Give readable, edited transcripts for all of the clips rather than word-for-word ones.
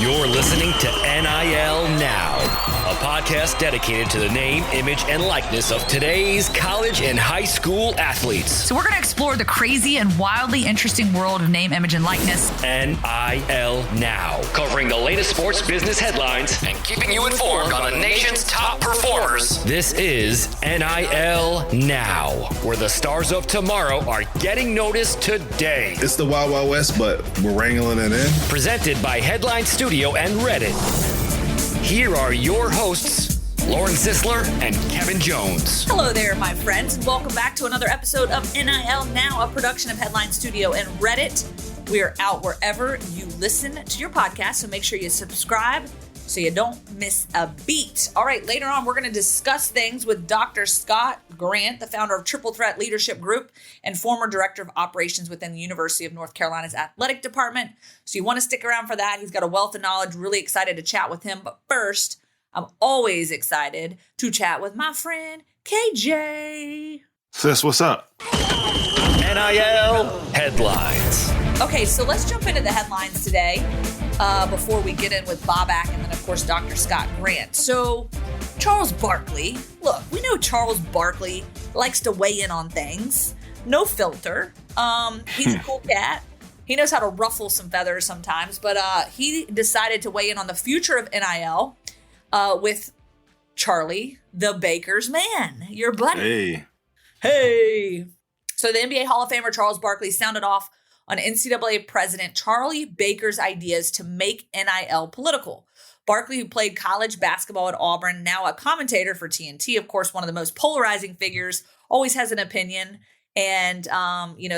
You're listening to NIL Now, a podcast dedicated to the name, image, and likeness of today's college and high school athletes. So we're going to explore the crazy and wildly interesting world of name, image, and likeness. NIL Now, covering the latest sports business headlines and keeping you informed on the nation's top performers. This is NIL Now, where the stars of tomorrow are getting noticed today. It's the Wild Wild West, but we're wrangling it in. Presented by Headline Studio and Reddit. Here are your hosts, Lauren Zisler and Kevin Jones. Hello there, my friends, and welcome back to another episode of NIL Now, a production of Headline Studio and Reddit. We are out wherever you listen to your podcast, so make sure you subscribe so you don't miss a beat. All right, later on, we're going to discuss things with Dr. Scott Grant, the founder of Triple Threat Leadership Group and former director of operations within the University of North Carolina's athletic department. So you want to stick around for that. He's got a wealth of knowledge. Really excited to chat with him. But first, I'm always excited to chat with my friend, KJ. Sis, what's up? NIL Headlines. Okay, so let's jump into the headlines today before we get in with Bobak and then, of course, Dr. Scott Grant. So Charles Barkley, look, we know Charles Barkley likes to weigh in on things. No filter. He's a cool cat. He knows how to ruffle some feathers sometimes, but he decided to weigh in on the future of NIL with Charlie, the Baker's man, your buddy. Hey. So the NBA Hall of Famer Charles Barkley sounded off on NCAA President Charlie Baker's ideas to make NIL political. Barkley, who played college basketball at Auburn, now a commentator for TNT, of course, one of the most polarizing figures, always has an opinion, and,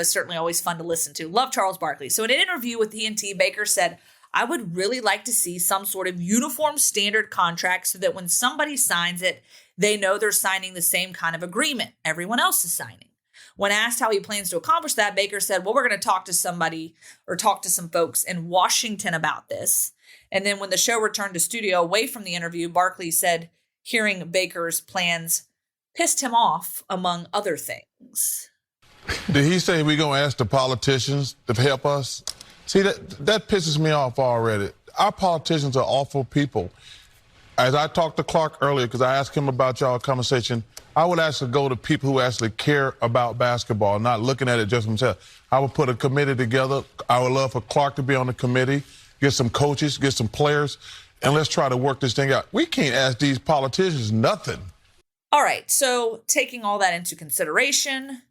certainly always fun to listen to. Love Charles Barkley. So in an interview with TNT, Baker said, "I would really like to see some sort of uniform standard contract so that when somebody signs it, they know they're signing the same kind of agreement everyone else is signing." When asked how he plans to accomplish that, Baker said, "Well, we're going to talk to some folks in Washington about this." And then when the show returned to studio away from the interview, Barkley said hearing Baker's plans pissed him off, among other things. Did he say we're going to ask the politicians to help us? See, that pisses me off already. Our politicians are awful people. As I talked to Clark earlier, because I asked him about y'all conversation, I would actually go to people who actually care about basketball, not looking at it just themselves. I would put a committee together. I would love for Clark to be on the committee, get some coaches, get some players, and let's try to work this thing out. We can't ask these politicians nothing. All right, so taking all that into consideration,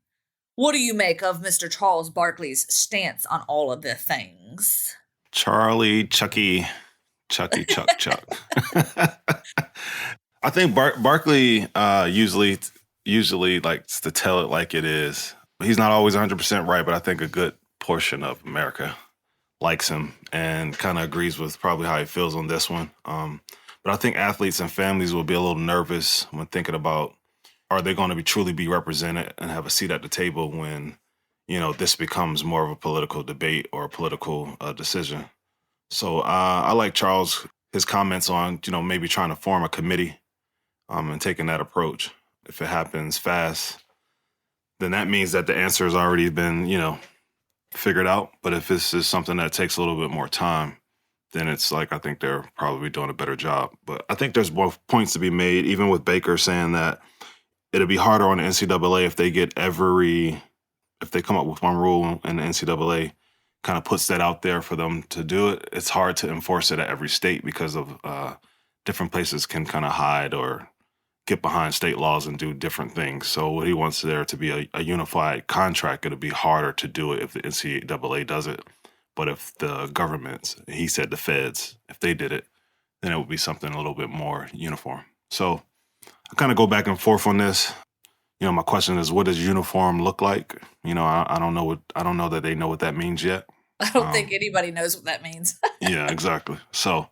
what do you make of Mr. Charles Barkley's stance on all of the things? Charlie, Chuck. I think Barkley usually likes to tell it like it is. He's not always 100% right, but I think a good portion of America likes him and kind of agrees with probably how he feels on this one. But I think athletes and families will be a little nervous when thinking about, are they going to truly be represented and have a seat at the table when, this becomes more of a political debate or a political decision. So I like Charles, his comments on, maybe trying to form a committee and taking that approach. If it happens fast, then that means that the answer has already been, figured out. But if this is something that takes a little bit more time, then it's like, I think they're probably doing a better job. But I think there's both points to be made, even with Baker saying that it'll be harder on the NCAA if they come up with one rule and the NCAA kind of puts that out there for them to do it. It's hard to enforce it at every state because of different places can kind of hide or get behind state laws and do different things. So what he wants there to be a unified contract, it'll be harder to do it if the NCAA does it. But if the governments, he said the feds, if they did it, then it would be something a little bit more uniform. So I kind of go back and forth on this. My question is, what does uniform look like? I don't know that they know what that means yet. I don't think anybody knows what that means. Yeah, exactly. So,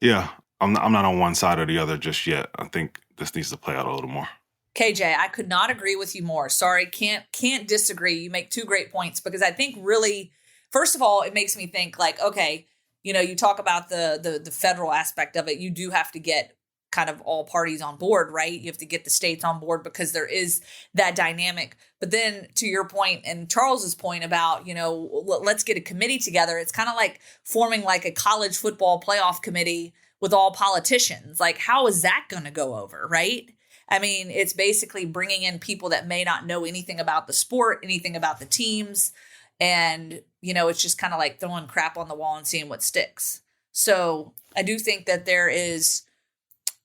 yeah, I'm not on one side or the other just yet. I think this needs to play out a little more. KJ, I could not agree with you more. Sorry, can't disagree. You make two great points because I think really, first of all, it makes me think like, okay, you talk about the federal aspect of it. You do have to get kind of all parties on board, right? You have to get the states on board because there is that dynamic. But then to your point and Charles's point about, let's get a committee together. It's kind of like forming like a college football playoff committee with all politicians. Like, how is that going to go over, right? I mean, it's basically bringing in people that may not know anything about the sport, anything about the teams. And, it's just kind of like throwing crap on the wall and seeing what sticks. So I do think that there is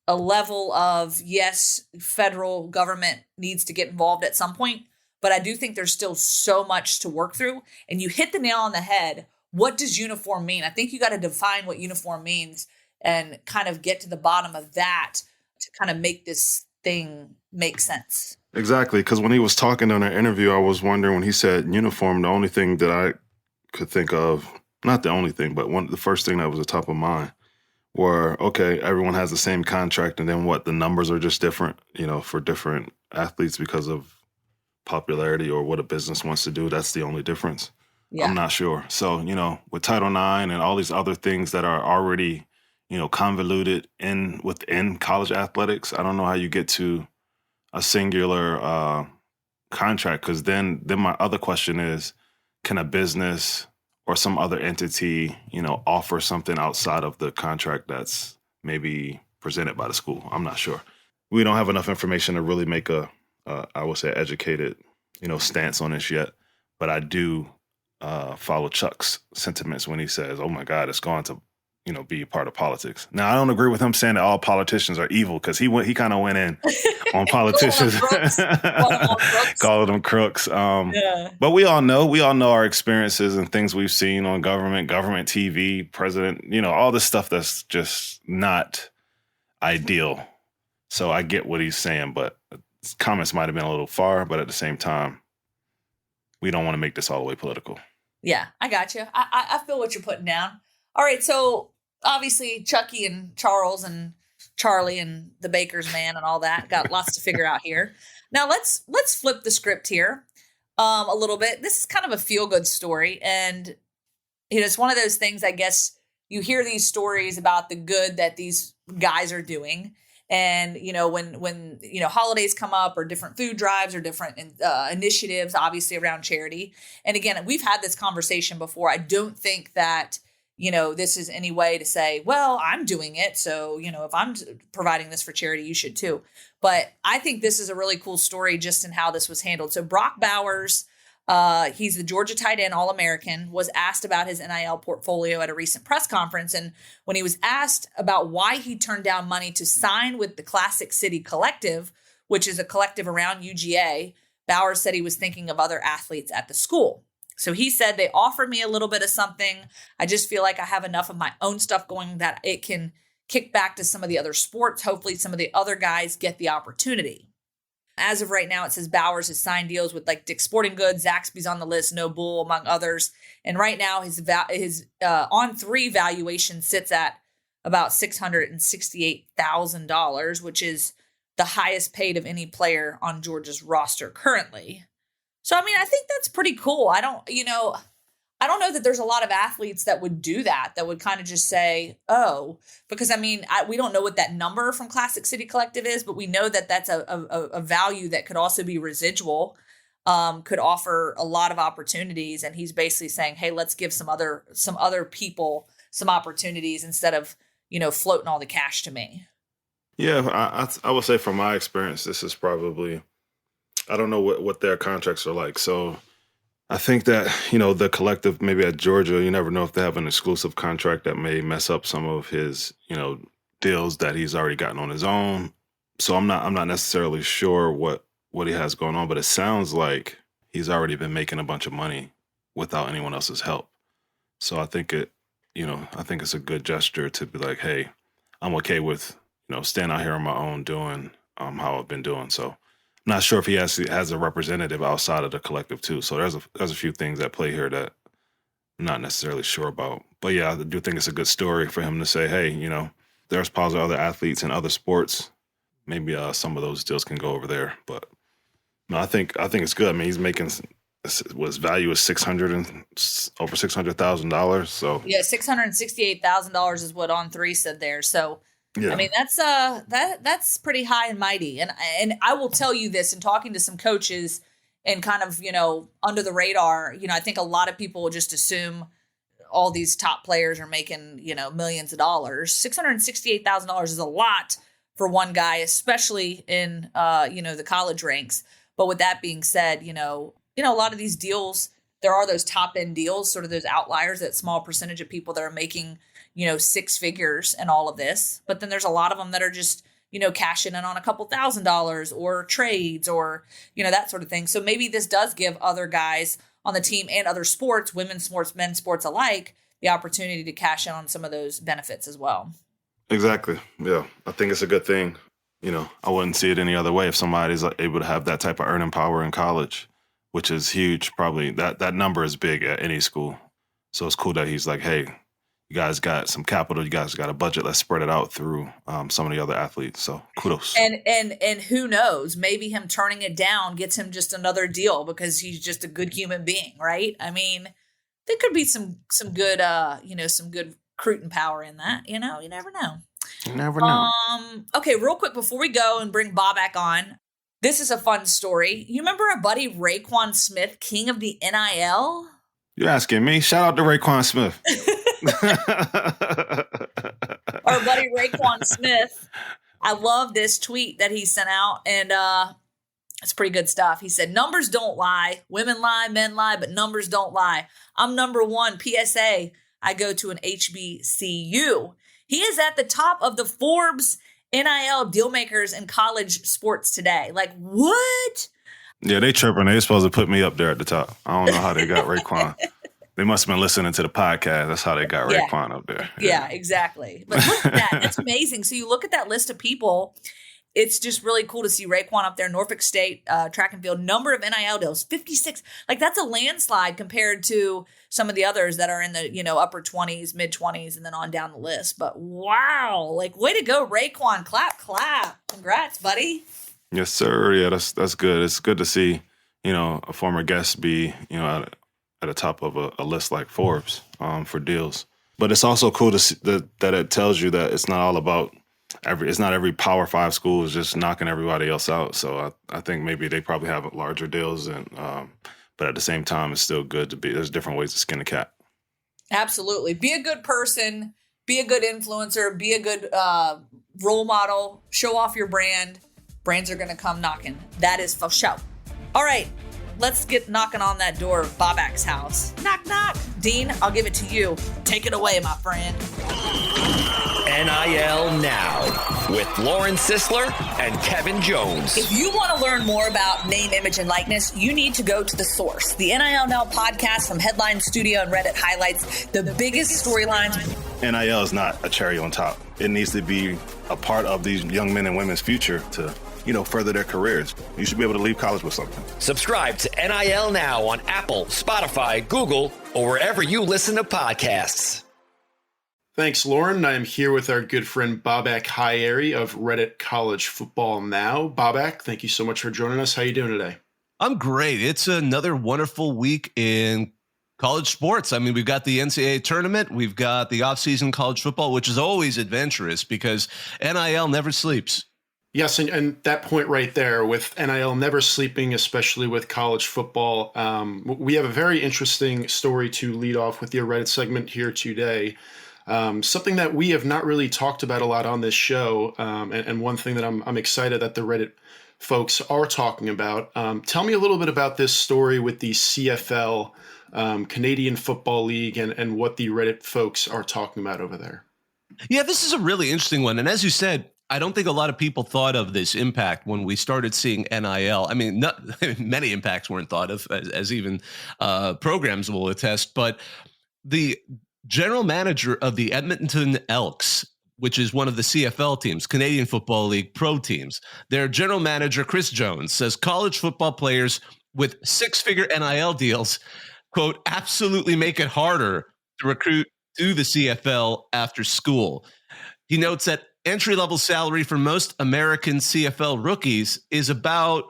a level of, yes, federal government needs to get involved at some point, but I do think there's still so much to work through. And you hit the nail on the head. What does uniform mean? I think you got to define what uniform means and kind of get to the bottom of that to kind of make this thing make sense. Exactly, because when he was talking in an interview, I was wondering when he said uniform, the only thing that I could think of, not the only thing, but the first thing that was at the top of mind were, okay, everyone has the same contract, and then what, the numbers are just different, for different athletes because of popularity or what a business wants to do. That's the only difference. Yeah. I'm not sure. So, with Title IX and all these other things that are already, convoluted within college athletics, I don't know how you get to a singular contract, because then my other question is, can a business or some other entity, offer something outside of the contract that's maybe presented by the school? I'm not sure. We don't have enough information to really make I would say, educated, stance on this yet. But I do follow Chuck's sentiments when he says, "Oh my God, it's going to, be a part of politics." Now, I don't agree with him saying that all politicians are evil, because he kind of went in on politicians, calling them crooks. But we all know our experiences and things we've seen on government TV, president, all this stuff that's just not ideal. So I get what he's saying, but his comments might have been a little far, but at the same time, we don't want to make this all the way political. Yeah, I got you. I feel what you're putting down. All right, so obviously Chucky and Charles and Charlie and the baker's man and all that got lots to figure out here. Now let's flip the script here a little bit. This is kind of a feel-good story, and it's one of those things, I guess, you hear these stories about the good that these guys are doing. And, when holidays come up or different food drives or different initiatives, obviously around charity. And again, we've had this conversation before. I don't think that, this is any way to say, well, I'm doing it. So, if I'm providing this for charity, you should too. But I think this is a really cool story just in how this was handled. So Brock Bowers, he's the Georgia tight end All-American, was asked about his NIL portfolio at a recent press conference. And when he was asked about why he turned down money to sign with the Classic City Collective, which is a collective around UGA, Bowers said he was thinking of other athletes at the school. So he said, they offered me a little bit of something. I just feel like I have enough of my own stuff going that it can kick back to some of the other sports. Hopefully some of the other guys get the opportunity. As of right now, it says Bowers has signed deals with like Dick's Sporting Goods, Zaxby's on the list, No Bull, among others. And right now, his on-3 valuation sits at about $668,000, which is the highest paid of any player on Georgia's roster currently. So, I mean, I think that's pretty cool. I don't know that there's a lot of athletes that would do that would kind of just say, oh, because I mean, we don't know what that number from Classic City Collective is, but we know that that's a value that could also be residual, could offer a lot of opportunities. And he's basically saying, hey, let's give some other people some opportunities instead of, floating all the cash to me. Yeah, I would say from my experience, this is probably, I don't know what their contracts are like. So I think that, the collective, maybe at Georgia, you never know if they have an exclusive contract that may mess up some of his, deals that he's already gotten on his own. So I'm not necessarily sure what he has going on, but it sounds like he's already been making a bunch of money without anyone else's help. So I think it's a good gesture to be like, hey, I'm okay with, staying out here on my own doing how I've been doing. So I'm not sure if he has a representative outside of the collective too. So there's a few things at play here that I'm not necessarily sure about. But yeah, I do think it's a good story for him to say, hey, there's probably other athletes in other sports. Maybe some of those deals can go over there. But no, I think it's good. I mean, he's making his value is $600,000. So yeah, $668,000 is what On3 said there. So Yeah. I mean, that's pretty high and mighty. And I will tell you this, in talking to some coaches and kind of, under the radar, I think a lot of people will just assume all these top players are making, millions of dollars. $668,000 is a lot for one guy, especially in, the college ranks. But with that being said, a lot of these deals, there are those top end deals, sort of those outliers, that small percentage of people that are making, six figures and all of this. But then there's a lot of them that are just, cashing in on a couple $1,000s or trades or, that sort of thing. So maybe this does give other guys on the team and other sports, women's sports, men's sports alike, the opportunity to cash in on some of those benefits as well. Exactly. Yeah. I think it's a good thing. I wouldn't see it any other way if somebody's able to have that type of earning power in college, which is huge. Probably that number is big at any school. So it's cool that he's like, hey, you guys got some capital. You guys got a budget. Let's spread it out through some of the other athletes. So kudos. And who knows, maybe him turning it down gets him just another deal because he's just a good human being, right? I mean, there could be some good, some good recruiting power in that. You never know. You never know. Okay, real quick before we go and bring Bobak on, this is a fun story. You remember our buddy Raekwon Smith, king of the NIL? You're asking me? Shout out to Raekwon Smith. Our buddy Raekwon Smith. I love this tweet that he sent out, and it's pretty good stuff. He said, "Numbers don't lie. Women lie, men lie, but numbers don't lie. I'm number one. PSA, I go to an HBCU." He is at the top of the Forbes NIL deal makers in college sports today. Like, what? Yeah, they tripping. They supposed to put me up there at the top. I don't know how they got Raekwon. They must have been listening to the podcast. That's how they got Raekwon up there. Yeah, exactly. But look at that. That's amazing. So you look at that list of people. It's just really cool to see Raekwon up there. Norfolk State track and field, number of NIL deals, 56. Like, that's a landslide compared to some of the others that are in the, upper 20s, mid 20s, and then on down the list. But wow, like, way to go, Raekwon. Clap, clap. Congrats, buddy. Yes, sir. Yeah, that's good. It's good to see, a former guest be, at the top of a list like Forbes for deals. But it's also cool to see that it tells you that it's not all about it's not every Power 5 school is just knocking everybody else out. So I think maybe they probably have larger deals, but at the same time, it's still good to be. There's different ways to skin a cat. Absolutely, be a good person, be a good influencer, be a good role model. Show off your brand. Brands are going to come knocking. That is for sure. All right, let's get knocking on that door of Bobak's house. Knock, knock. Dean, I'll give it to you. Take it away, my friend. NIL Now with Lauren Sisler and Kevin Jones. If you want to learn more about name, image, and likeness, you need to go to The Source. The NIL Now podcast from Headline Studio and Reddit highlights the biggest storylines. NIL is not a cherry on top. It needs to be a part of these young men and women's future to further their careers. You should be able to leave college with something. Subscribe to NIL Now on Apple, Spotify, Google, or wherever you listen to podcasts. Thanks, Lauren. I am here with our good friend Bobak Hyeri of Reddit College Football Now. Bobak, thank you so much for joining us. How are you doing today? I'm great. It's another wonderful week in college sports. I mean, we've got the NCAA tournament. We've got the offseason college football, which is always adventurous because NIL never sleeps. Yes, and that point right there with NIL never sleeping, especially with college football. We have a very interesting story to lead off with your Reddit segment here today. Something that we have not really talked about a lot on this show, and one thing that I'm excited that the Reddit folks are talking about. Tell me a little bit about this story with the CFL, Canadian Football League, and what the Reddit folks are talking about over there. Yeah, this is a really interesting one. And as you said, I don't think a lot of people thought of this impact when we started seeing NIL. I mean, many impacts weren't thought of, as even programs will attest. But the general manager of the Edmonton Elks, which is one of the CFL teams, Canadian Football League pro teams, their general manager, Chris Jones, says college football players with six-figure NIL deals, quote, absolutely make it harder to recruit to the CFL after school. He notes that entry-level salary for most American CFL rookies is about,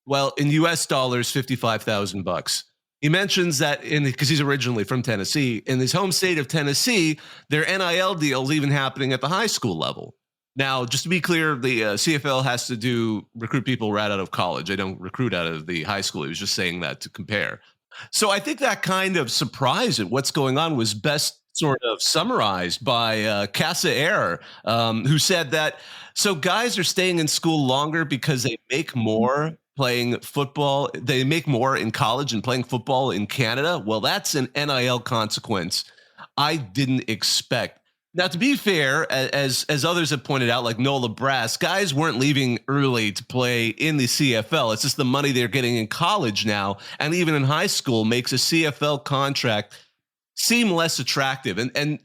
well, in US dollars, $55,000. He mentions that because he's originally from Tennessee, in his home state of Tennessee, their NIL deals even happening at the high school level. Now, just to be clear, the CFL has to recruit people right out of college. They don't recruit out of the high school. He was just saying that to compare. So I think that kind of surprise at what's going on was best sort of summarized by Casa Air, who said that, so guys are staying in school longer because they make more playing football. They make more in college and playing football in Canada. Well, that's an NIL consequence I didn't expect. Now, to be fair, as others have pointed out, like Nola Brass, guys weren't leaving early to play in the CFL. It's just the money they're getting in college now, and even in high school, makes a CFL contract seem less attractive. And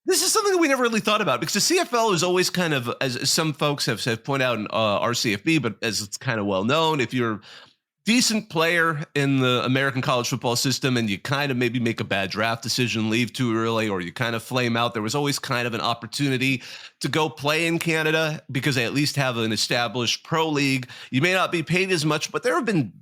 this is something that we never really thought about, because the CFL is always kind of, as some folks have pointed out in RCFB, but as it's kind of well known, if you're decent player in the American college football system and you kind of maybe make a bad draft decision, leave too early, or you kind of flame out, there was always kind of an opportunity to go play in Canada because they at least have an established pro league. You may not be paid as much, but there have been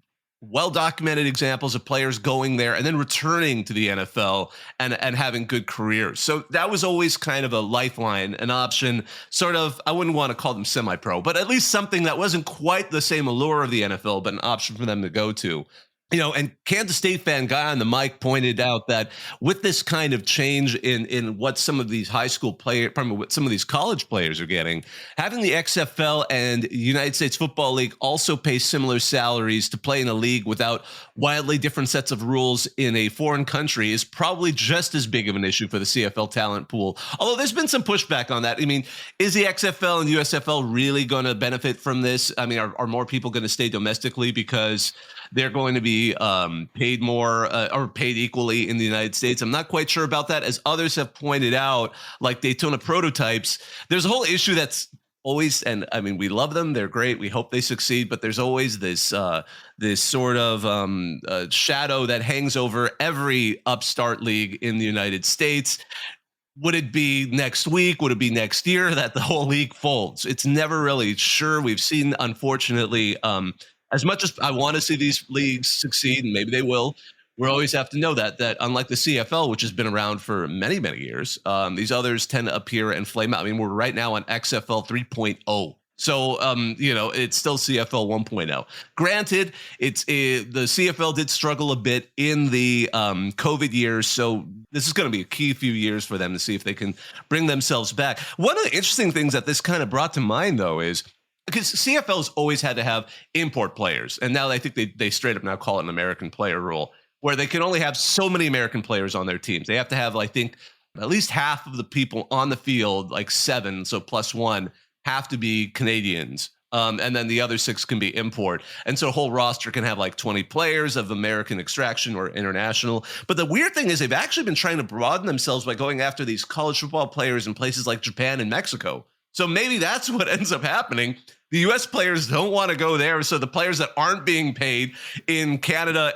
well-documented examples of players going there and then returning to the NFL and having good careers. So that was always kind of a lifeline, an option, sort of, I wouldn't want to call them semi-pro, but at least something that wasn't quite the same allure of the NFL, but an option for them to go to. You know, and Kansas State fan guy on the mic pointed out that with this kind of change in what some of these high school players, what some of these college players are getting, having the XFL and United States Football League also pay similar salaries to play in a league without wildly different sets of rules in a foreign country is probably just as big of an issue for the CFL talent pool. Although there's been some pushback on that. I mean, is the XFL and USFL really going to benefit from this? I mean, are more people going to stay domestically because they're going to be paid more or paid equally in the United States? I'm not quite sure about that. As others have pointed out, like Daytona Prototypes, there's a whole issue that's always, and I mean, we love them. They're great. We hope they succeed, but there's always this sort of shadow that hangs over every upstart league in the United States. Would it be next week? Would it be next year that the whole league folds? It's never really sure. We've seen, unfortunately, as much as I want to see these leagues succeed, and maybe they will, we always have to know that unlike the CFL, which has been around for many, many years, these others tend to appear and flame out. I mean, we're right now on XFL 3.0. So, you know, it's still CFL 1.0. Granted, the CFL did struggle a bit in the COVID years, so this is going to be a key few years for them to see if they can bring themselves back. One of the interesting things that this kind of brought to mind, though, is because CFL's always had to have import players, and now I think they straight up now call it an American player rule, where they can only have so many American players on their teams. They have to have, I think, at least half of the people on the field, like 7, so plus 1, have to be Canadians. And then the other 6 can be import. And so a whole roster can have like 20 players of American extraction or international. But the weird thing is they've actually been trying to broaden themselves by going after these college football players in places like Japan and Mexico. So maybe that's what ends up happening. The U.S. players don't want to go there, so the players that aren't being paid in Canada,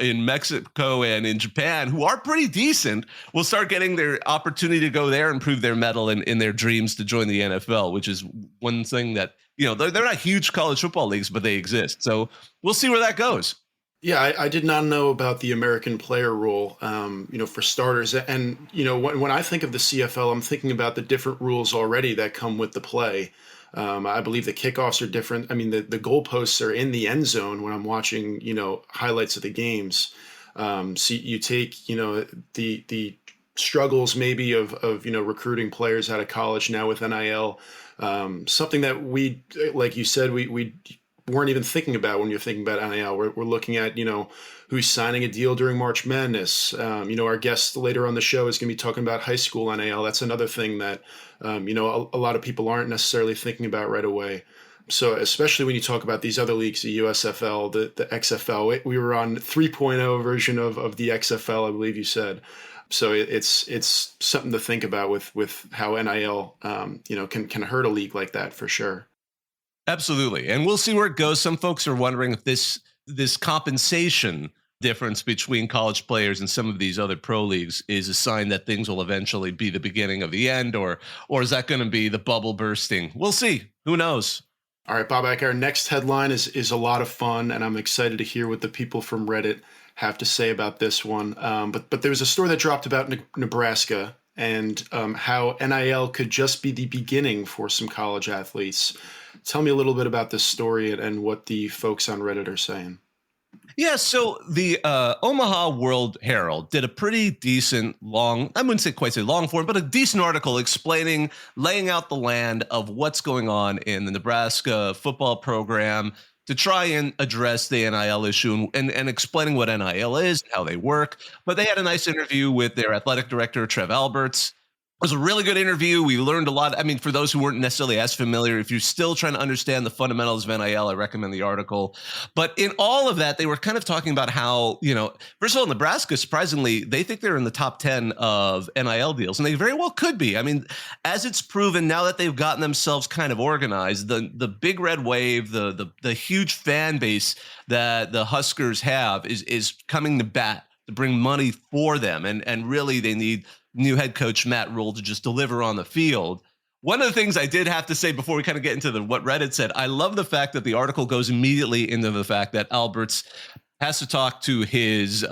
in Mexico and in Japan, who are pretty decent, will start getting their opportunity to go there and prove their mettle in their dreams to join the NFL, which is one thing that, you know, they're not huge college football leagues, but they exist. So we'll see where that goes. Yeah, I did not know about the American player rule, you know, for starters. And, you know, when I think of the CFL, I'm thinking about the different rules already that come with the play. I believe the kickoffs are different. I mean, the goalposts are in the end zone when I'm watching, you know, highlights of the games. So you take, you know, the struggles maybe of, you know, recruiting players out of college now with NIL, something that we, like you said, we weren't even thinking about when you're thinking about NIL. We're looking at, you know, who's signing a deal during March Madness. You know, our guest later on the show is going to be talking about high school NIL. That's another thing that, you know, a lot of people aren't necessarily thinking about right away. So especially when you talk about these other leagues, the USFL, the XFL, we were on 3.0 version of the XFL, I believe you said. So it's something to think about with how NIL, you know, can hurt a league like that for sure. Absolutely. And we'll see where it goes. Some folks are wondering if this compensation difference between college players and some of these other pro leagues is a sign that things will eventually be the beginning of the end, or is that going to be the bubble bursting? We'll see. Who knows? All right, Bobak, our next headline is a lot of fun, and I'm excited to hear what the people from Reddit have to say about this one. But there was a story that dropped about Nebraska, and how NIL could just be the beginning for some college athletes. Tell me a little bit about this story and what the folks on Reddit are saying. Yeah, so the Omaha World Herald did a pretty decent long, I wouldn't say quite say long form, but a decent article explaining, laying out the land of what's going on in the Nebraska football program to try and address the NIL issue and explaining what NIL is, how they work. But they had a nice interview with their athletic director, Trev Alberts. It was a really good interview. We learned a lot. I mean, for those who weren't necessarily as familiar, if you're still trying to understand the fundamentals of NIL, I recommend the article. But in all of that, they were kind of talking about how, first of all, Nebraska, surprisingly, they think they're in the top 10 of NIL deals, and they very well could be. I mean, as it's proven now that they've gotten themselves kind of organized, the big red wave, the huge fan base that the Huskers have is coming to bat to bring money for them. And really, they need new head coach Matt Rule to just deliver on the field. One of the things I did have to say before we kind of get into what Reddit said, I love the fact that the article goes immediately into the fact that Alberts has to talk to his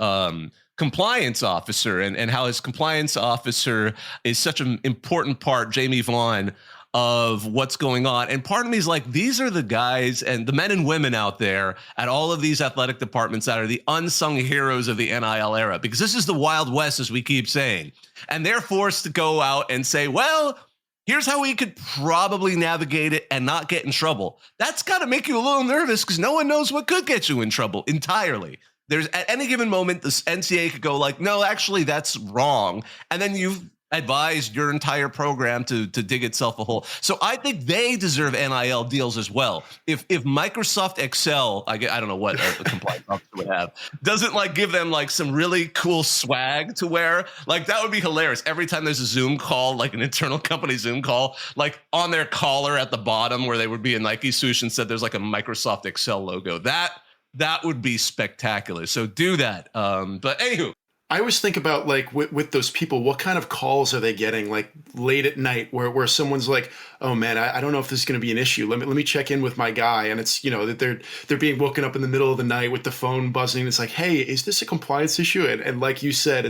compliance officer and how his compliance officer is such an important part, Jamie Vaughn, of what's going on. And part of me is like, these are the guys and the men and women out there at all of these athletic departments that are the unsung heroes of the NIL era, because this is the Wild West, as we keep saying. And they're forced to go out and say, well, here's how we could probably navigate it and not get in trouble. That's got to make you a little nervous because no one knows what could get you in trouble entirely. There's at any given moment, the NCAA could go like, no, actually, that's wrong. And then you've advised your entire program to dig itself a hole. So I think they deserve NIL deals as well. If Microsoft Excel, I don't know what a compliance officer would have, doesn't like give them like some really cool swag to wear, like that would be hilarious. Every time there's a Zoom call, like an internal company Zoom call, like on their collar at the bottom where they would be a Nike swoosh and said there's like a Microsoft Excel logo. That would be spectacular. So do that. But anywho, I always think about like with those people, what kind of calls are they getting like late at night where someone's like, oh man, I don't know if this is going to be an issue. Let me check in with my guy. And it's, that they're being woken up in the middle of the night with the phone buzzing. It's like, hey, is this a compliance issue? And like you said,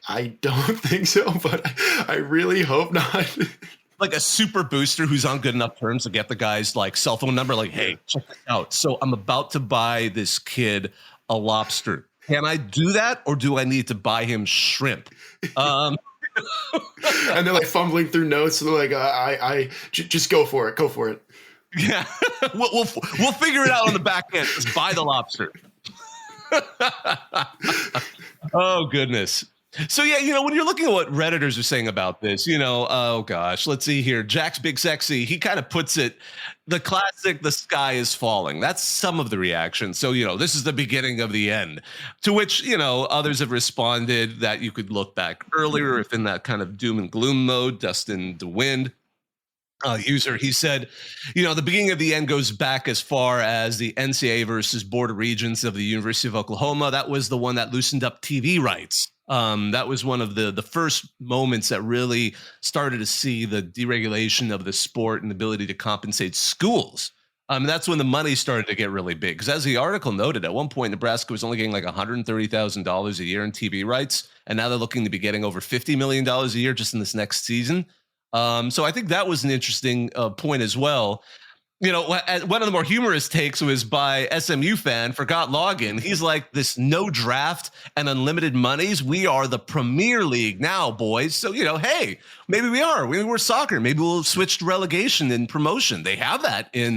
I don't think so, but I really hope not. Like a super booster who's on good enough terms to get the guy's like cell phone number. Like, hey, check this out. So I'm about to buy this kid a lobster. Can I do that, or do I need to buy him shrimp? And they're like fumbling through notes. And they're like, I just go for it. Go for it. Yeah, we'll figure it out on the back end. Just buy the lobster. Oh goodness. So yeah, when you're looking at what Redditors are saying about this, oh gosh, let's see here. Jack's Big Sexy, he kind of puts it, the classic, the sky is falling. That's some of the reaction. So, this is the beginning of the end, to which, others have responded that you could look back earlier if in that kind of doom and gloom mode. Dustin DeWind, user, he said, the beginning of the end goes back as far as the NCAA versus Board of Regents of the University of Oklahoma. That was the one that loosened up TV rights. That was one of the first moments that really started to see the deregulation of the sport and the ability to compensate schools. That's when the money started to get really big. Because as the article noted, at one point, Nebraska was only getting like $130,000 a year in TV rights. And now they're looking to be getting over $50 million a year just in this next season. So I think that was an interesting point as well. One of the more humorous takes was by SMU fan, Forgot Login. He's like, this no draft and unlimited monies. We are the Premier League now, boys. So, hey, maybe we are. We're soccer. Maybe we'll switch to relegation and promotion. They have that in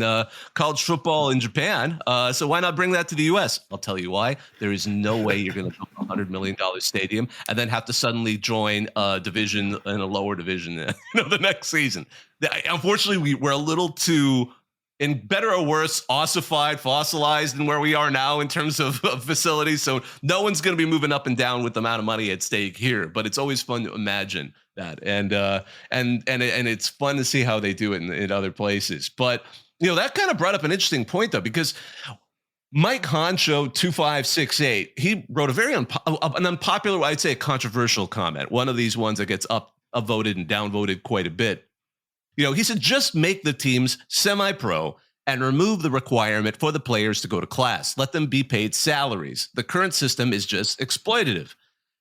college football in Japan. So why not bring that to the U.S.? I'll tell you why. There is no way you're going to build a $100 million stadium and then have to suddenly join a division in a lower division the next season. Unfortunately, we're a little too, in better or worse, ossified, fossilized than where we are now in terms of facilities. So no one's going to be moving up and down with the amount of money at stake here. But it's always fun to imagine that, and it's fun to see how they do it in other places. But that kind of brought up an interesting point though, because Mike Honcho 2568, he wrote a very an unpopular, I'd say a controversial comment. One of these ones that gets upvoted and downvoted quite a bit. He said, just make the teams semi-pro and remove the requirement for the players to go to class. Let them be paid salaries. The current system is just exploitative.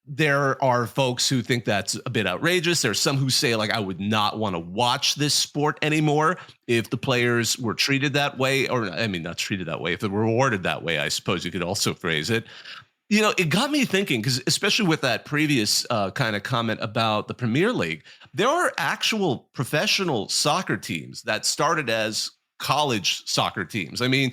There are folks who think that's a bit outrageous. There's some who say, like, I would not want to watch this sport anymore if the players were treated that way, or I mean, not treated that way, if they were rewarded that way, I suppose you could also phrase it. You know, it got me thinking, because especially with that previous kind of comment about the Premier League, there are actual professional soccer teams that started as college soccer teams. I mean,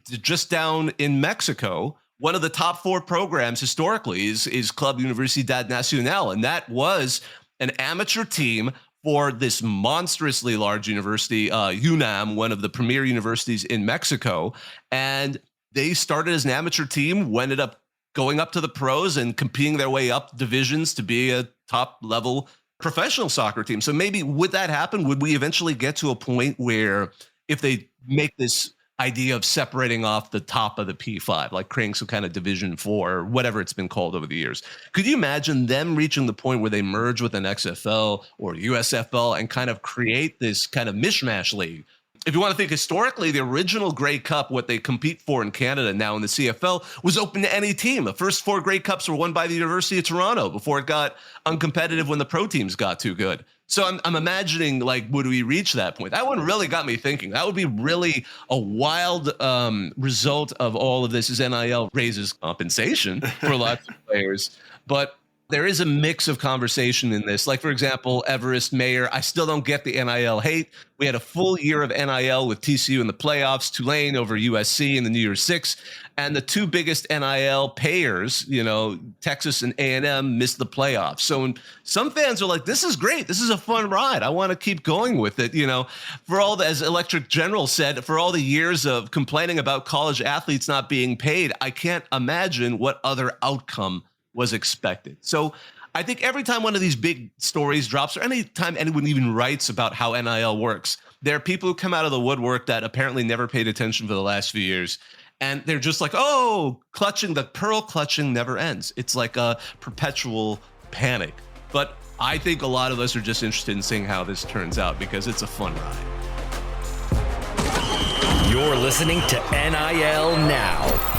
just down in Mexico, one of the top 4 programs historically is Club Universidad Nacional, and that was an amateur team for this monstrously large university, UNAM, one of the premier universities in Mexico. And they started as an amateur team, ended up going up to the pros and competing their way up divisions to be a top level professional soccer team. So maybe would that happen? Would we eventually get to a point where if they make this idea of separating off the top of the P5, like creating some kind of Division 4 or whatever it's been called over the years, could you imagine them reaching the point where they merge with an XFL or USFL and kind of create this kind of mishmash league? If you want to think historically, the original Grey Cup, what they compete for in Canada now in the CFL, was open to any team. The first 4 Grey Cups were won by the University of Toronto before it got uncompetitive when the pro teams got too good. So I'm imagining, like, would we reach that point? That one really got me thinking. That would be really a wild result of all of this, is NIL raises compensation for lots of players. But there is a mix of conversation in this. Like, for example, Everest Mayer, I still don't get the NIL hate. We had a full year of NIL with TCU in the playoffs, Tulane over USC in the New Year's Six, and the 2 biggest NIL payers, you know, Texas and A&M, missed the playoffs. So some fans are like, this is great. This is a fun ride. I want to keep going with it. You know, for all the, as Electric General said, for all the years of complaining about college athletes not being paid, I can't imagine what other outcome was expected. So I think every time one of these big stories drops, or any time anyone even writes about how NIL works, there are people who come out of the woodwork that apparently never paid attention for the last few years. And they're just like, oh, the pearl clutching never ends. It's like a perpetual panic. But I think a lot of us are just interested in seeing how this turns out, because it's a fun ride. You're listening to NIL Now.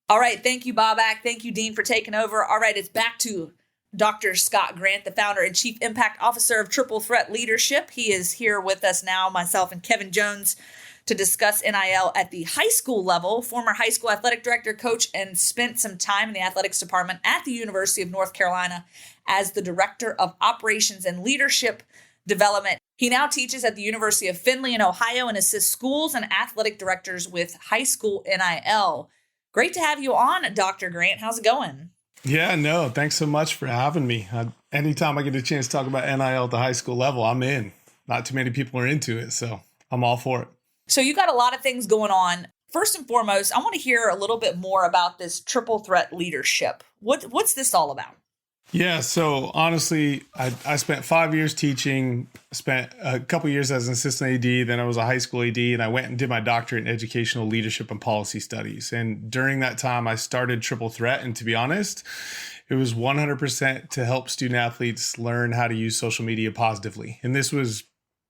All right. Thank you, Bobak. Thank you, Dean, for taking over. All right. It's back to Dr. Scott Grant, the founder and chief impact officer of Triple Threat Leadership. He is here with us now, myself and Kevin Jones, to discuss NIL at the high school level. Former high school athletic director, coach, and spent some time in the athletics department at the University of North Carolina as the director of operations and leadership development. He now teaches at the University of Findlay in Ohio and assists schools and athletic directors with high school NIL. Great to have you on, Dr. Grant. How's it going? Yeah, no, thanks so much for having me. Anytime I get a chance to talk about NIL at the high school level, I'm in. Not too many people are into it, so I'm all for it. So you got a lot of things going on. First and foremost, I want to hear a little bit more about this triple threat leadership. What's this all about? Yeah, so honestly, I spent 5 years teaching, spent a couple years as an assistant AD, then I was a high school AD, and I went and did my doctorate in educational leadership and policy studies. And during that time, I started Triple Threat, and to be honest, it was 100% to help student athletes learn how to use social media positively. And this was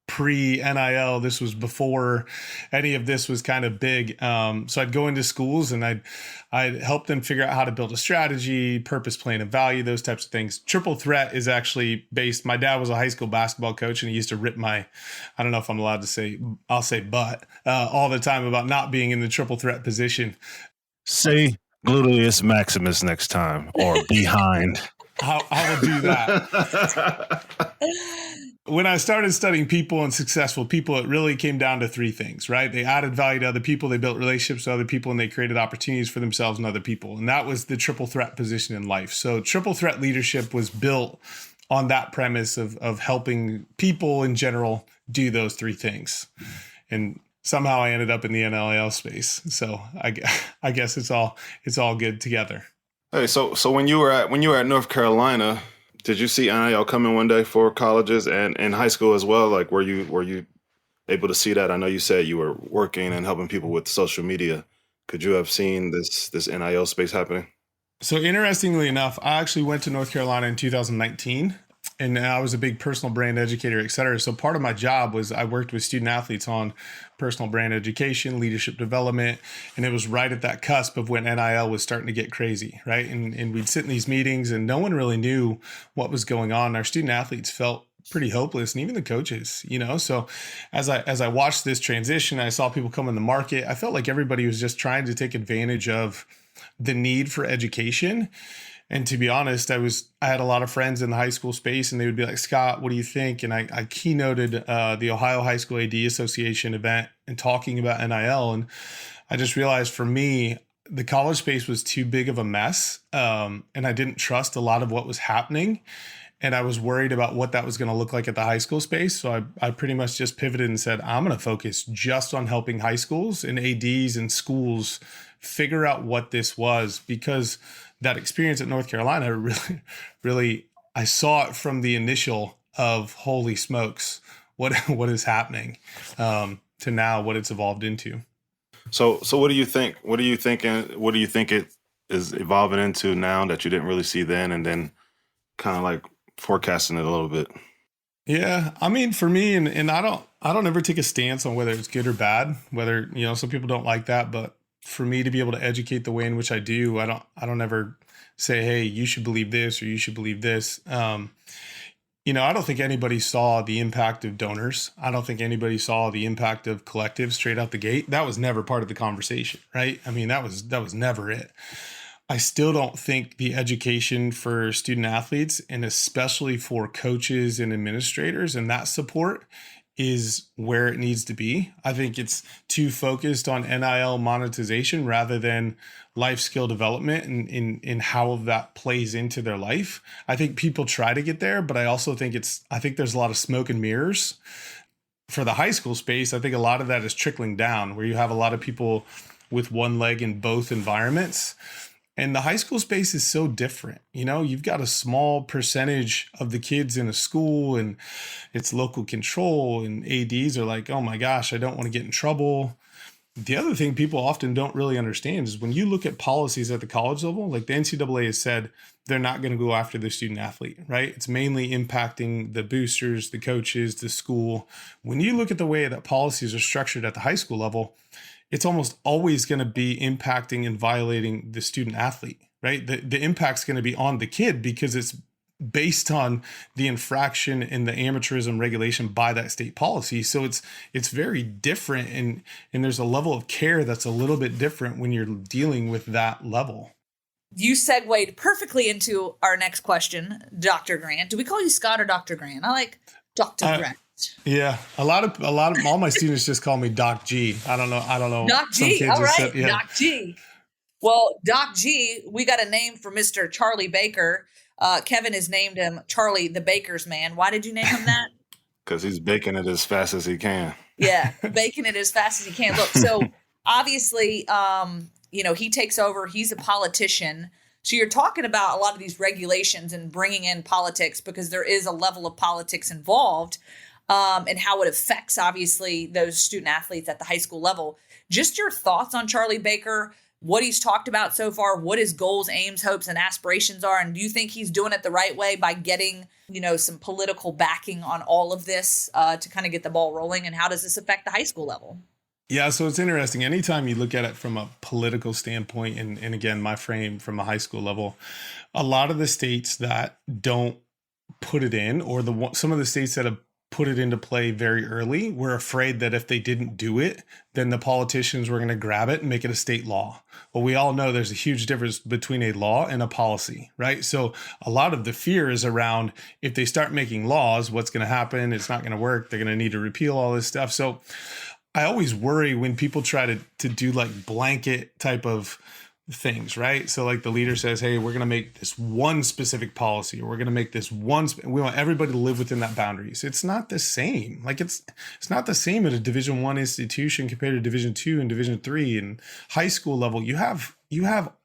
pre-NIL. This was before any of this was kind of big. So I'd go into schools and I'd help them figure out how to build a strategy, purpose, plan, and value, those types of things. Triple Threat is actually based, my dad was a high school basketball coach, and he used to rip my, I don't know if I'm allowed to say, I'll say butt, all the time about not being in the triple threat position. Say gluteus maximus next time, or behind. I will do that. When I started studying people and successful people, it really came down to 3 things, right? They added value to other people, they built relationships with other people, and they created opportunities for themselves and other people. And that was the triple threat position in life. So triple threat leadership was built on that premise of helping people in general do those 3 things. And somehow I ended up in the NIL space. So I guess it's all good together. Hey, so when you were at North Carolina, did you see NIL coming one day for colleges and in high school as well? Like, were you able to see that? I know you said you were working and helping people with social media. Could you have seen this NIL space happening? So interestingly enough, I actually went to North Carolina in 2019. and I was a big personal brand educator, et cetera. So part of my job was I worked with student athletes on personal brand education, leadership development, and it was right at that cusp of when NIL was starting to get crazy, right? And we'd sit in these meetings and no one really knew what was going on. Our student athletes felt pretty hopeless, and even the coaches, So as I watched this transition, I saw people come in the market. I felt like everybody was just trying to take advantage of the need for education. And to be honest, I had a lot of friends in the high school space, and they would be like, Scott, what do you think? And I keynoted the Ohio High School AD Association event and talking about NIL. And I just realized for me, the college space was too big of a mess. And I didn't trust a lot of what was happening. And I was worried about what that was going to look like at the high school space. So I pretty much just pivoted and said, I'm going to focus just on helping high schools and ADs and schools figure out what this was, because that experience at North Carolina really, I saw it from the initial of holy smokes, what is happening to now what it's evolved into. So what do you think? What do you think it is evolving into now that you didn't really see then, and then kind of like forecasting it a little bit? Yeah, I mean, for me, and I don't ever take a stance on whether it's good or bad. Whether some people don't like that, but for me to be able to educate the way in which I do, I don't ever say, hey, you should believe this or you should believe this. I don't think anybody saw the impact of donors. I don't think anybody saw the impact of collectives straight out the gate. That was never part of the conversation, right? I mean, that was never it. I still don't think the education for student athletes, and especially for coaches and administrators and that support, is where it needs to be. I think it's too focused on NIL monetization rather than life skill development and how that plays into their life. I think people try to get there, but I also think there's a lot of smoke and mirrors. For the high school space, I think a lot of that is trickling down, where you have a lot of people with one leg in both environments. And the high school space is so different. You've got a small percentage of the kids in a school, and it's local control, and ADs are like, oh my gosh, I don't want to get in trouble. The other thing people often don't really understand is when you look at policies at the college level, like the NCAA has said, they're not going to go after the student athlete, right? It's mainly impacting the boosters, the coaches, the school. When you look at the way that policies are structured at the high school level, it's almost always going to be impacting and violating the student athlete, right? The impact's going to be on the kid because it's based on the infraction and the amateurism regulation by that state policy. So it's very different, and there's a level of care that's a little bit different when you're dealing with that level. You segued perfectly into our next question, Dr. Grant. Do we call you Scott or Dr. Grant? I like Dr. Grant. Yeah, a lot of all my students just call me Doc G. I don't know. Doc G. All right, Doc G. Well, Doc G, we got a name for Mr. Charlie Baker. Kevin has named him Charlie the Baker's Man. Why did you name him that? Because he's baking it as fast as he can. Yeah, baking it as fast as he can. Look, so obviously, he takes over. He's a politician. So you're talking about a lot of these regulations and bringing in politics, because there is a level of politics involved. And how it affects, obviously, those student athletes at the high school level. Just your thoughts on Charlie Baker, what he's talked about so far, what his goals, aims, hopes, and aspirations are. And do you think he's doing it the right way by getting, some political backing on all of this to kind of get the ball rolling? And how does this affect the high school level? Yeah, so it's interesting. Anytime you look at it from a political standpoint, and again, my frame from a high school level, a lot of the states that don't put it in, or some of the states that have put it into play very early, we're afraid that if they didn't do it, then the politicians were going to grab it and make it a state law. Well, we all know there's a huge difference between a law and a policy, right? So a lot of the fear is around, if they start making laws, what's going to happen? It's not going to work. They're going to need to repeal all this stuff. So I always worry when people try to do like blanket type of things, right? So like the leader says, hey, we're going to make this one specific policy, or we're going to make this one, we want everybody to live within that boundaries. It's not the same. Like it's not the same at a Division I institution compared to Division II and Division III and high school level. You have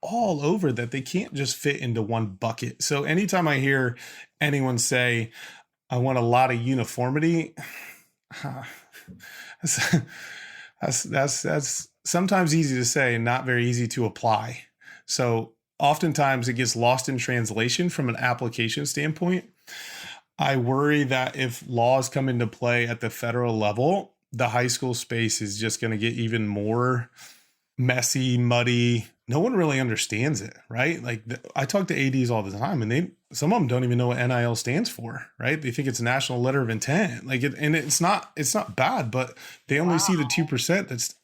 all over that. They can't just fit into one bucket. So anytime I hear anyone say, I want a lot of uniformity, that's sometimes easy to say and not very easy to apply. So oftentimes it gets lost in translation from an application standpoint. I worry that if laws come into play at the federal level, the high school space is just going to get even more messy, muddy. No one really understands it, right? Like I talk to ADs all the time, and some of them don't even know what NIL stands for, right? They think it's a national letter of intent, and it's not bad, but they only see the 2%.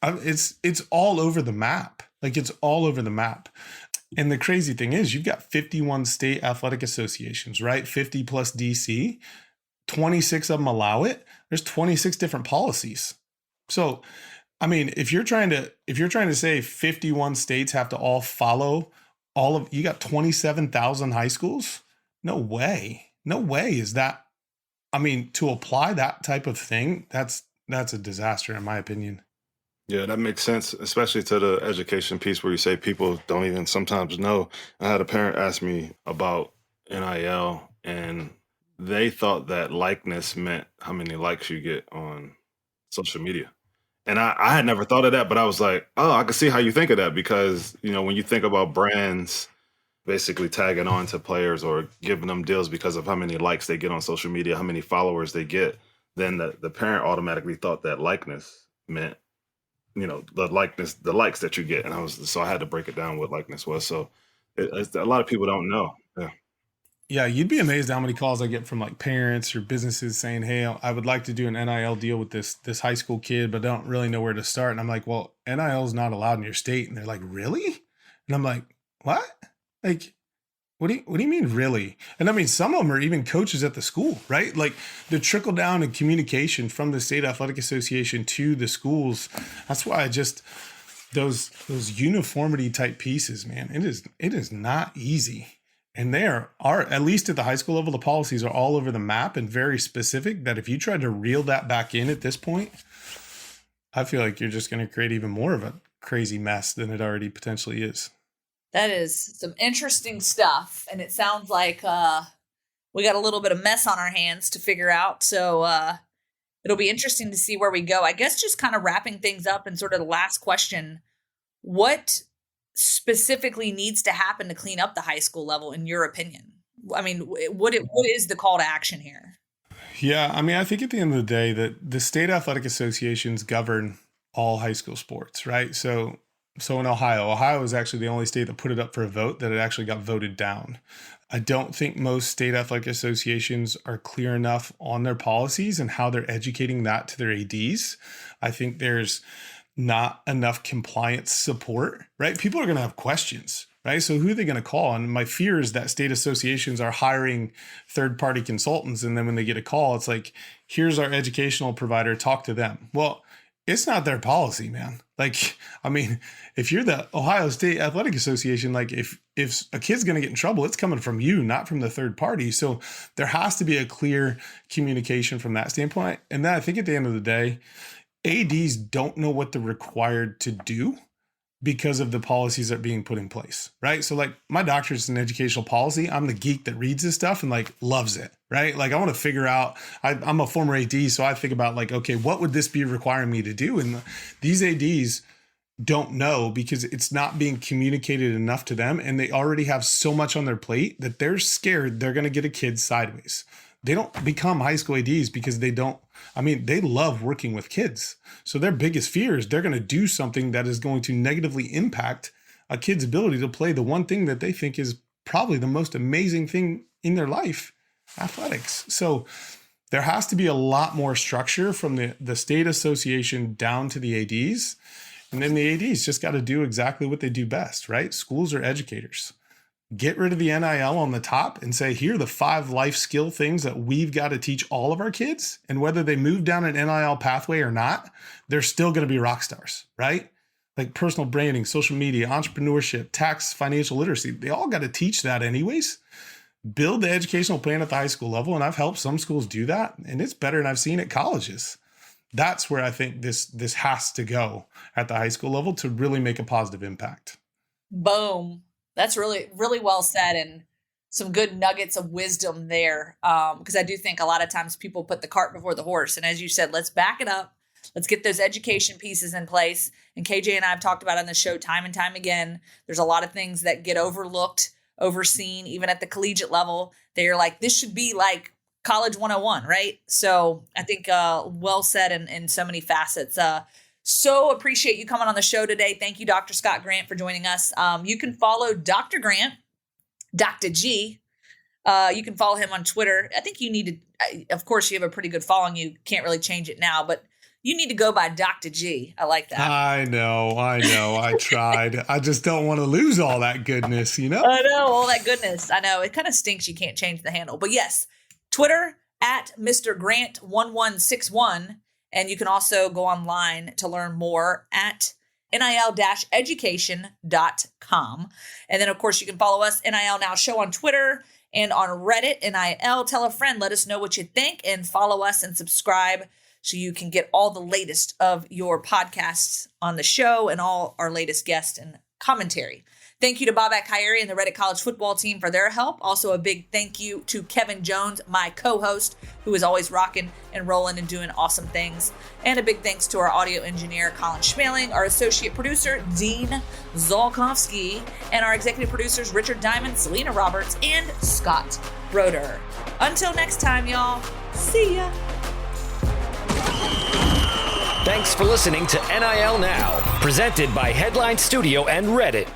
It's all over the map. Like it's all over the map. And the crazy thing is, you've got 51 state athletic associations, right? 50 plus DC. 26 of them allow it. There's 26 different policies. So, I mean, if you're trying to say 51 states have to all follow you got 27,000 high schools? No way is that. I mean, to apply that type of thing, that's a disaster in my opinion. Yeah, that makes sense, especially to the education piece where you say people don't even sometimes know. I had a parent ask me about NIL, and they thought that likeness meant how many likes you get on social media. And I had never thought of that, but I was like, oh, I can see how you think of that because, when you think about brands basically tagging on to players or giving them deals because of how many likes they get on social media, how many followers they get, then the parent automatically thought that likeness meant the likes that you get. And I had to break it down what likeness was. So a lot of people don't know. Yeah. Yeah. You'd be amazed how many calls I get from like parents or businesses saying, hey, I would like to do an NIL deal with this high school kid, but don't really know where to start. And I'm like, well, NIL is not allowed in your state. And they're like, really? And I'm like, what? Like, what do you mean really? And I mean, some of them are even coaches at the school, right? Like the trickle down in communication from the state athletic association to the schools. That's why those uniformity type pieces, man, it is not easy. And there are, at least at the high school level, the policies are all over the map and very specific that if you try to reel that back in at this point, I feel like you're just going to create even more of a crazy mess than it already potentially is. That is some interesting stuff. And it sounds like we got a little bit of mess on our hands to figure out. So it'll be interesting to see where we go. I guess just kind of wrapping things up and sort of the last question, what specifically needs to happen to clean up the high school level, in your opinion? I mean, what is the call to action here? Yeah, I mean, I think at the end of the day that the state athletic associations govern all high school sports, right? So in Ohio is actually the only state that put it up for a vote that it actually got voted down. I don't think most state athletic associations are clear enough on their policies and how they're educating that to their ADs. I think there's not enough compliance support, right? People are going to have questions, right? So who are they going to call? And my fear is that state associations are hiring third-party consultants. And then when they get a call, it's like, here's our educational provider, talk to them. Well, it's not their policy, man. Like, I mean, if you're the Ohio State Athletic Association, like if a kid's going to get in trouble, it's coming from you, not from the third party. So there has to be a clear communication from that standpoint. And then I think at the end of the day, ADs don't know what they're required to do because of the policies that are being put in place, right? So like my doctorate's in educational policy. I'm the geek that reads this stuff and like loves it, right? Like I want to figure out, I'm a former AD, so I think about like, okay, what would this be requiring me to do? And these ADs don't know because it's not being communicated enough to them. And they already have so much on their plate that they're scared they're going to get a kid sideways. They don't become high school ADs because they love working with kids. So their biggest fear is they're going to do something that is going to negatively impact a kid's ability to play the one thing that they think is probably the most amazing thing in their life, athletics. So there has to be a lot more structure from the state association down to the ADs. And then the ADs just got to do exactly what they do best, right? Schools are educators. Get rid of the NIL on the top and say, here are the 5 life skill things that we've got to teach all of our kids. And whether they move down an NIL pathway or not, they're still going to be rock stars, right? Like personal branding, social media, entrepreneurship, tax, financial literacy. They all got to teach that anyways. Build the educational plan at the high school level. And I've helped some schools do that. And it's better than I've seen at colleges. That's where I think this has to go at the high school level to really make a positive impact. Boom. That's really, really well said, and some good nuggets of wisdom there. Because I do think a lot of times people put the cart before the horse. And as you said, let's back it up. Let's get those education pieces in place. And KJ and I have talked about on the show time and time again, there's a lot of things that get overlooked, overseen, even at the collegiate level. They're like, this should be like college 101, right? So I think well said in so many facets. So appreciate you coming on the show today. Thank you, Dr. Scott Grant, for joining us. You can follow Dr. Grant, Dr. G. You can follow him on Twitter. I think you need to, of course, you have a pretty good following. You can't really change it now, but you need to go by Dr. G. I like that. I know. I tried. I just don't want to lose all that goodness, you know? I know, all that goodness. I know. It kind of stinks you can't change the handle. But yes, Twitter at Mr. Grant1161. And you can also go online to learn more at nil-education.com. And then, of course, you can follow us, NIL Now Show, on Twitter and on Reddit, NIL. Tell a friend, let us know what you think, and follow us and subscribe so you can get all the latest of your podcasts on the show and all our latest guests and commentary. Thank you to Bobak and the Reddit College football team for their help. Also, a big thank you to Kevin Jones, my co-host, who is always rocking and rolling and doing awesome things. And a big thanks to our audio engineer, Colin Schmeling, our associate producer, Dean Zolkowski, and our executive producers, Richard Diamond, Selena Roberts, and Scott Broder. Until next time, y'all. See ya. Thanks for listening to NIL Now, presented by Headline Studio and Reddit.